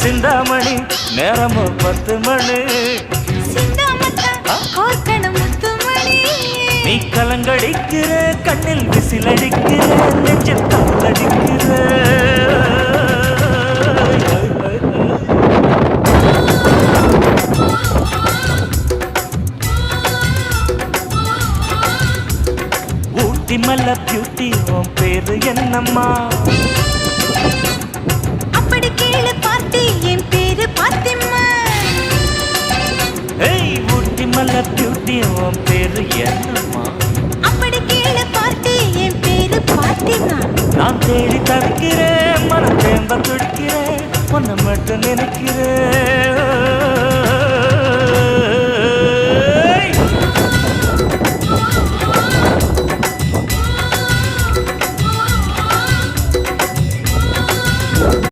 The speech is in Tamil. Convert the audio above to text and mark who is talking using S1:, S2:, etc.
S1: சிந்தாமணி நேரமோ 10 மணி நீ கலங்கடிக்கிற கண்ணில் விசிலடிக்கிற நெஞ்சில் தள்ளடிக்கிற ஊட்டி மல்ல பியூட்டி உன் பேரு என்னம்மா
S2: அப்படி கேளு பார்த்தி என் பேரு பாத்திமா
S1: ஏய் ஊட்டி மல்ல பியூட்டி உன் பேரு என்னம்மா
S2: அப்படி கேளு பார்த்தி என் பேரு பாத்திமா
S1: நான் தேடி தவிக்கிறேன் மனம் தேம்ப துடிக்கிறேன் உன்னை மட்டும் நினைக்கிறேன்